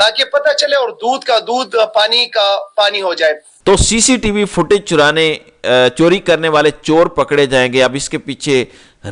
تاکہ پتہ چلے اور دودھ کا دودھ پانی کا پانی ہو جائے۔ تو سی سی ٹی وی فوٹیج چوری کرنے والے چور پکڑے جائیں گے۔ اب اس کے پیچھے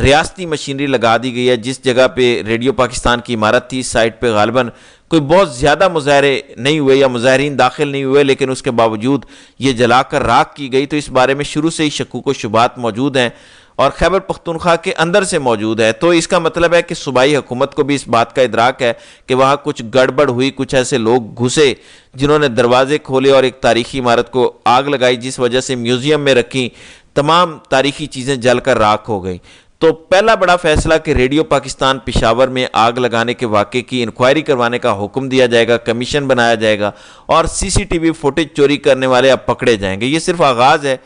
ریاستی مشینری لگا دی گئی ہے۔ جس جگہ پہ ریڈیو پاکستان کی عمارت تھی، اس سائٹ پہ غالباً کوئی بہت زیادہ مظاہرے نہیں ہوئے یا مظاہرین داخل نہیں ہوئے، لیکن اس کے باوجود یہ جلا کر راکھ کی گئی۔ تو اس بارے میں شروع سے ہی شکوک و شبہات موجود ہیں اور خیبر پختونخوا کے اندر سے موجود ہے۔ تو اس کا مطلب ہے کہ صوبائی حکومت کو بھی اس بات کا ادراک ہے کہ وہاں کچھ گڑبڑ ہوئی، کچھ ایسے لوگ گھسے جنہوں نے دروازے کھولے اور ایک تاریخی عمارت کو آگ لگائی، جس وجہ سے میوزیم میں رکھی تمام تاریخی چیزیں جل کر راکھ ہو گئیں۔ تو پہلا بڑا فیصلہ کہ ریڈیو پاکستان پشاور میں آگ لگانے کے واقعے کی انکوائری کروانے کا حکم دیا جائے گا، کمیشن بنایا جائے گا اور سی سی ٹی وی فوٹیج چوری کرنے والے اب پکڑے جائیں گے۔ یہ صرف آغاز ہے،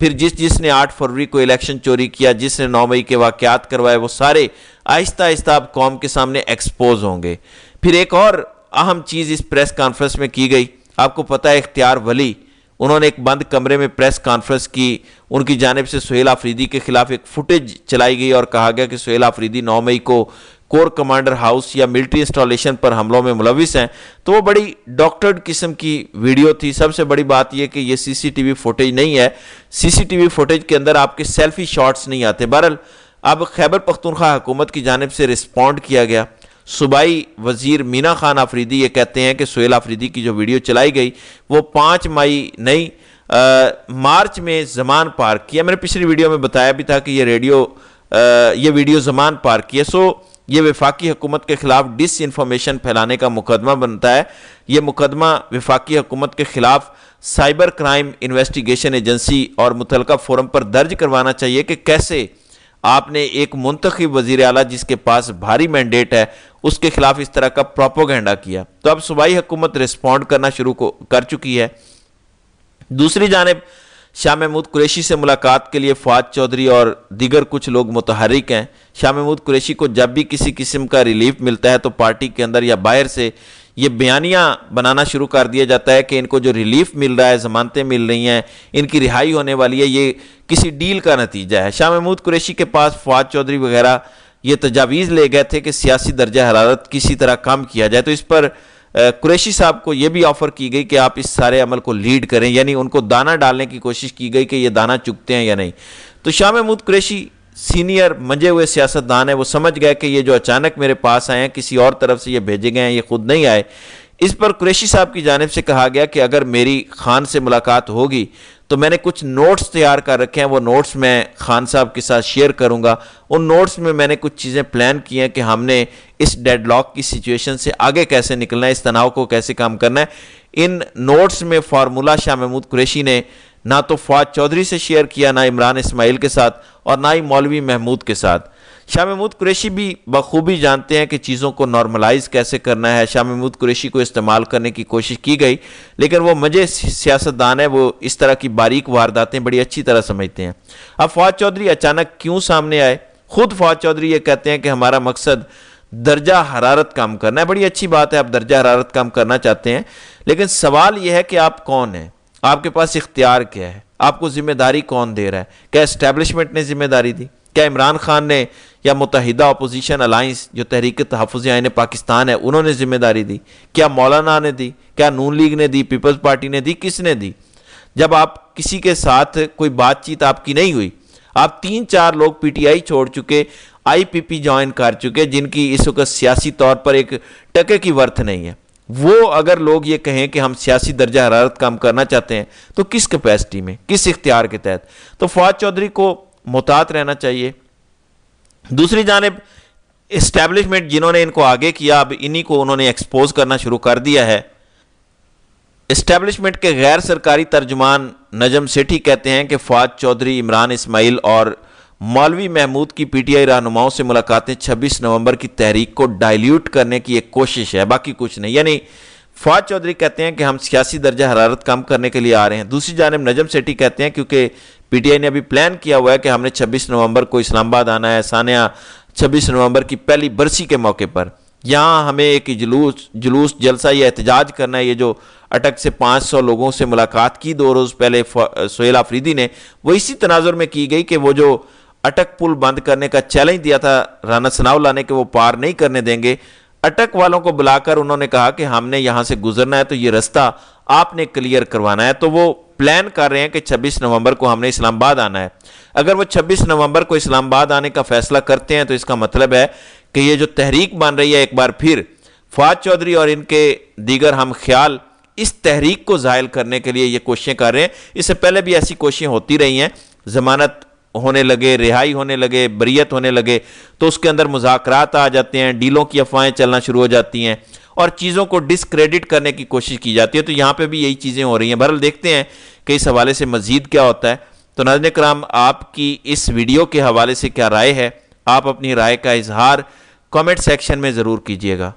پھر جس نے 8 فروری کو الیکشن چوری کیا، جس نے 9 مئی کے واقعات کروائے، وہ سارے آہستہ آہستہ اب قوم کے سامنے ایکسپوز ہوں گے۔ پھر ایک اور اہم چیز اس پریس کانفرنس میں کی گئی، آپ کو پتہ ہے اختیار ولی، انہوں نے ایک بند کمرے میں پریس کانفرنس کی، ان کی جانب سے سہیل آفریدی کے خلاف ایک فوٹیج چلائی گئی اور کہا گیا کہ سہیل آفریدی 9 مئی کو کور کمانڈر ہاؤس یا ملٹری انسٹالیشن پر حملوں میں ملوث ہیں۔ تو وہ بڑی ڈاکٹرڈ قسم کی ویڈیو تھی۔ سب سے بڑی بات یہ کہ یہ سی سی ٹی وی فوٹیج نہیں ہے، سی سی ٹی وی فوٹیج کے اندر آپ کے سیلفی شاٹس نہیں آتے۔ بہرحال اب خیبر پختونخوا حکومت کی جانب سے رسپونڈ کیا گیا۔ صوبائی وزیر مینا خان آفریدی یہ کہتے ہیں کہ سہیل آفریدی کی جو ویڈیو چلائی گئی وہ 5 مئی نہیں مارچ میں زمان پارک کیا۔ میں نے پچھلی ویڈیو میں بتایا بھی تھا کہ یہ ویڈیو زمان پارک کی ہے۔ سو یہ وفاقی حکومت کے خلاف ڈس انفارمیشن پھیلانے کا مقدمہ بنتا ہے۔ یہ مقدمہ وفاقی حکومت کے خلاف سائبر کرائم انویسٹیگیشن ایجنسی اور متعلقہ فورم پر درج کروانا چاہیے کہ کیسے آپ نے ایک منتخب وزیر اعلیٰ جس کے پاس بھاری مینڈیٹ ہے اس کے خلاف اس طرح کا پروپیگنڈا کیا۔ تو اب صوبائی حکومت رسپونڈ کرنا شروع کر چکی ہے۔ دوسری جانب شاہ محمود قریشی سے ملاقات کے لیے فواد چودھری اور دیگر کچھ لوگ متحرک ہیں۔ شاہ محمود قریشی کو جب بھی کسی قسم کا ریلیف ملتا ہے تو پارٹی کے اندر یا باہر سے یہ بیانیہ بنانا شروع کر دیا جاتا ہے کہ ان کو جو ریلیف مل رہا ہے، ضمانتیں مل رہی ہیں، ان کی رہائی ہونے والی ہے، یہ کسی ڈیل کا نتیجہ ہے۔ شاہ محمود قریشی کے پاس فواد چودھری وغیرہ یہ تجاویز لے گئے تھے کہ سیاسی درجہ حرارت کسی طرح کم کیا جائے۔ تو اس پر قریشی صاحب کو یہ بھی آفر کی گئی کہ آپ اس سارے عمل کو لیڈ کریں، یعنی ان کو دانہ ڈالنے کی کوشش کی گئی کہ یہ دانہ چگتے ہیں یا نہیں۔ تو شاہ محمود قریشی سینئر منجے ہوئے سیاستدان ہیں، وہ سمجھ گئے کہ یہ جو اچانک میرے پاس آئے ہیں کسی اور طرف سے یہ بھیجے گئے ہیں، یہ خود نہیں آئے۔ اس پر قریشی صاحب کی جانب سے کہا گیا کہ اگر میری خان سے ملاقات ہوگی تو میں نے کچھ نوٹس تیار کر رکھے ہیں، وہ نوٹس میں خان صاحب کے ساتھ شیئر کروں گا۔ ان نوٹس میں نے کچھ چیزیں پلان کی ہیں کہ ہم نے اس ڈیڈ لاک کی سچویشن سے آگے کیسے نکلنا ہے، اس تناؤ کو کیسے کام کرنا ہے۔ ان نوٹس میں فارمولہ شاہ محمود قریشی نے نہ تو فواد چودھری سے شیئر کیا، نہ عمران اسماعیل کے ساتھ اور نہ ہی مولوی محمود کے ساتھ۔ شاہ محمود قریشی بھی بخوبی جانتے ہیں کہ چیزوں کو نارملائز کیسے کرنا ہے۔ شاہ محمود قریشی کو استعمال کرنے کی کوشش کی گئی، لیکن وہ مجھے سیاستدان ہے، وہ اس طرح کی باریک وارداتیں بڑی اچھی طرح سمجھتے ہیں۔ اب فواد چودھری اچانک کیوں سامنے آئے؟ خود فواد چودھری یہ کہتے ہیں کہ ہمارا مقصد درجہ حرارت کم کرنا ہے۔ بڑی اچھی بات ہے، آپ درجہ حرارت کم کرنا چاہتے ہیں، لیکن سوال یہ ہے کہ آپ کون ہیں، آپ کے پاس اختیار کیا ہے، آپ کو ذمہ داری کون دے رہا ہے؟ کیا اسٹیبلشمنٹ نے ذمہ داری دی؟ کیا عمران خان نے یا متحدہ اپوزیشن الائنس جو تحریک تحفظ آئین پاکستان ہے انہوں نے ذمہ داری دی؟ کیا مولانا نے دی؟ کیا نون لیگ نے دی؟ پیپلز پارٹی نے دی؟ کس نے دی؟ جب آپ کسی کے ساتھ کوئی بات چیت آپ کی نہیں ہوئی، آپ 3-4 لوگ پی ٹی آئی چھوڑ چکے، آئی پی پی جوائن کر چکے، جن کی اس وقت سیاسی طور پر ایک ٹکے کی ورتھ نہیں ہے، وہ اگر لوگ یہ کہیں کہ ہم سیاسی درجہ حرارت کم کرنا چاہتے ہیں تو کس کیپیسٹی میں، کس اختیار کے تحت؟ تو فواد چودھری کو محتاط رہنا چاہیے۔ دوسری جانب اسٹیبلشمنٹ جنہوں نے ان کو آگے کیا، اب انہی کو انہوں نے ایکسپوز کرنا شروع کر دیا ہے۔ اسٹیبلشمنٹ کے غیر سرکاری ترجمان نجم سیٹھی کہتے ہیں کہ فواد چودھری، عمران اسماعیل اور مولوی محمود کی پی ٹی آئی رہنماؤں سے ملاقاتیں 26 نومبر کی تحریک کو ڈائلیوٹ کرنے کی ایک کوشش ہے، باقی کچھ نہیں۔ یعنی فواد چودھری کہتے ہیں کہ ہم سیاسی درجہ حرارت کم کرنے کے لیے آ رہے ہیں۔ دوسری جانب نجم سیٹھی کہتے ہیں کیونکہ پی ٹی آئی نے ابھی پلان کیا ہوا ہے کہ ہم نے 26 نومبر کو اسلام آباد آنا ہے، ثانیہ 26 نومبر کی پہلی برسی کے موقع پر یہاں ہمیں ایک جلوس جلسہ یا احتجاج کرنا ہے۔ یہ جو اٹک سے 500 لوگوں سے ملاقات کی 2 روز پہلے سہیل آفریدی نے، وہ اسی تناظر میں کی گئی کہ وہ جو اٹک پل بند کرنے کا چیلنج دیا تھا رانا ثناء اللہ نے کہ وہ پار نہیں کرنے دیں گے، اٹک والوں کو بلا کر انہوں نے کہا کہ ہم نے یہاں سے گزرنا ہے تو یہ رستہ آپ نے کلیئر کروانا ہے. تو وہ پلان کر رہے ہیں کہ 26 نومبر کو ہم نے اسلام آباد آنا ہے. اگر وہ 26 نومبر کو اسلام آباد آنے کا فیصلہ کرتے ہیں تو اس کا مطلب ہے کہ یہ جو تحریک بن رہی ہے ایک بار پھر فواد چودھری اور ان کے دیگر ہم خیال اس تحریک کو زائل کرنے کے لیے یہ کوششیں کر رہے ہیں. اس سے پہلے بھی ایسی کوششیں ہوتی رہی ہیں, ضمانت ہونے لگے, رہائی ہونے لگے, بریت ہونے لگے تو اس کے اندر مذاکرات آ جاتے ہیں, ڈیلوں کی افواہیں چلنا شروع ہو جاتی ہیں اور چیزوں کو ڈسکریڈٹ کرنے کی کوشش کی جاتی ہے. تو یہاں پہ بھی یہی چیزیں ہو رہی ہیں. بہرحال دیکھتے ہیں کہ اس حوالے سے مزید کیا ہوتا ہے. تو ناظرین کرام, آپ کی اس ویڈیو کے حوالے سے کیا رائے ہے؟ آپ اپنی رائے کا اظہار کامنٹ سیکشن میں ضرور کیجیے گا.